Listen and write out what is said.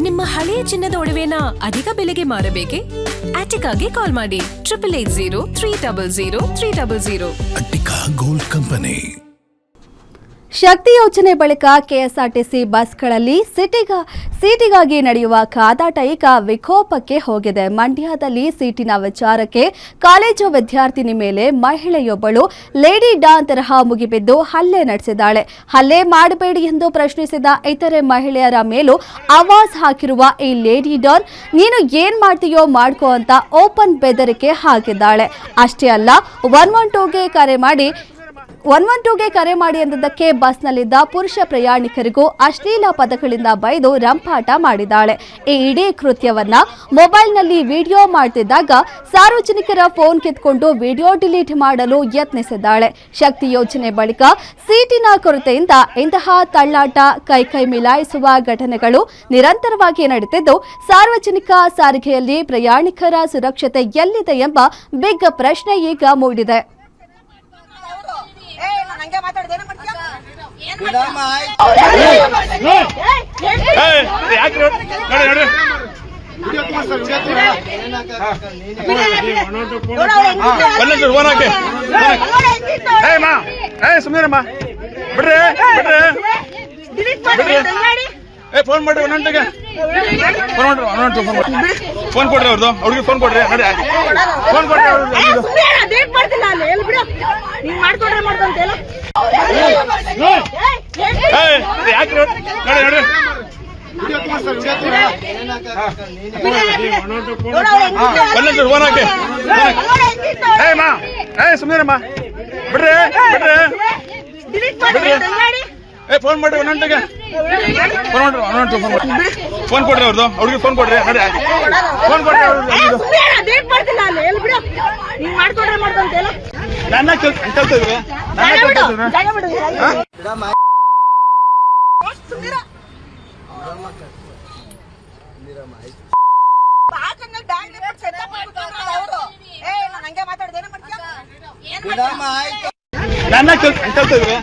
ನಿಮ್ಮ ಹಳೆಯ ಚಿನ್ನದ ಒಡವೆನ ಅಧಿಕ ಬೆಲೆಗೆ ಮಾರಬೇಕೆ? ಆಟಿಕಾಗೆ ಕಾಲ್ ಮಾಡಿ 8880 ಅಟ್ಟಿಕಾ ಗೋಲ್ಡ್ ಕಂಪನಿ. ಶಕ್ತಿ ಯೋಜನೆ ಬಳಿಕ ಕೆಎಸ್ಆರ್ಟಿಸಿ ಬಸ್ಗಳಲ್ಲಿ ಸೀಟಿಗಾಗಿ ನಡೆಯುವ ಕಾದಾಟ ಈಗ ವಿಕೋಪಕ್ಕೆ ಹೋಗಿದೆ. ಮಂಡ್ಯದಲ್ಲಿ ಸೀಟಿನ ವಿಚಾರಕ್ಕೆ ಕಾಲೇಜು ವಿದ್ಯಾರ್ಥಿನಿ ಮೇಲೆ ಮಹಿಳೆಯೊಬ್ಬಳು ಲೇಡಿ ಡಾನ್ ತರಹ ಮುಗಿಬಿದ್ದು ಹಲ್ಲೆ ನಡೆಸಿದ್ದಾಳೆ. ಹಲ್ಲೆ ಮಾಡಬೇಡಿ ಎಂದು ಪ್ರಶ್ನಿಸಿದ ಇತರೆ ಮಹಿಳೆಯರ ಮೇಲೂ ಆವಾಜ್ ಹಾಕಿರುವ ಈ ಲೇಡಿ ಡಾನ್ ನೀನು ಏನ್ ಮಾಡ್ತೀಯೋ ಮಾಡ್ಕೋ ಅಂತ ಓಪನ್ ಬೆದರಿಕೆ ಹಾಕಿದ್ದಾಳೆ. ಅಷ್ಟೇ ಅಲ್ಲ 112ಗೆ ಕರೆ ಮಾಡಿ ಎಂದದ್ದಕ್ಕೆ ಬಸ್ನಲ್ಲಿದ್ದ ಪುರುಷ ಪ್ರಯಾಣಿಕರಿಗೂ ಅಶ್ಲೀಲ ಪದಗಳಿಂದ ಬೈದು ರಂಪಾಟ ಮಾಡಿದ್ದಾಳೆ. ಈ ಇಡೀ ಕೃತ್ಯವನ್ನ ಮೊಬೈಲ್ನಲ್ಲಿ ವಿಡಿಯೋ ಮಾಡ್ತಿದ್ದಾಗ ಸಾರ್ವಜನಿಕರ ಫೋನ್ ಕಿತ್ಕೊಂಡು ವಿಡಿಯೋ ಡಿಲೀಟ್ ಮಾಡಲು ಯತ್ನಿಸಿದ್ದಾಳೆ. ಶಕ್ತಿ ಯೋಜನೆ ಬಳಿಕ ಸೀಟಿನ ಕೊರತೆಯಿಂದ ಇಂತಹ ತಳ್ಳಾಟ ಕೈ ಮಿಲಾಯಿಸುವ ಘಟನೆಗಳು ನಿರಂತರವಾಗಿ ನಡೆದಿದ್ದು ಸಾರ್ವಜನಿಕ ಸಾರಿಗೆಯಲ್ಲಿ ಪ್ರಯಾಣಿಕರ ಸುರಕ್ಷತೆ ಎಲ್ಲಿದೆ ಎಂಬ ಬಿಗ್ ಪ್ರಶ್ನೆ ಈಗ ಮೂಡಿದೆ. ಸುಮ್ಮನಿರಮ್ಮ ಬಿಡ್ರಿ ಫೋನ್ ಮಾಡ್ರಿ ಒಂದೊಂಟಿಗೆ ಫೋನ್ ಕೊಡ್ರಿ ಅವ್ರದ್ದು ಅವ್ರಿಗೆ ಫೋನ್ ಕೊಡ್ರಿ ಫೋನ್ ಕೊಡ್ರಿ ಯಾಕ್ರಿ ನೋಡಿ ಫೋನ್ ಹಾಕಿ ಸುಮ್ಮನಿರಮ್ಮ ಬಿಡ್ರಿ ಫೋನ್ ಮಾಡ್ರಿ ಒಂದೊಂಟಿಗೆ ಫೋನ್ ಕೊಡ್ರಿ ಅವ್ರದ್ದು ಅವ್ರಿಗೆ ಫೋನ್ ಕೊಡ್ರಿ ಫೋನ್ ಕೊಡ್ರಿ ನನ್ನ ಕೇಳ್ತಿದ್ರಿ ನನ್ನ ಕೇಳ್ತಿದ್ರಿ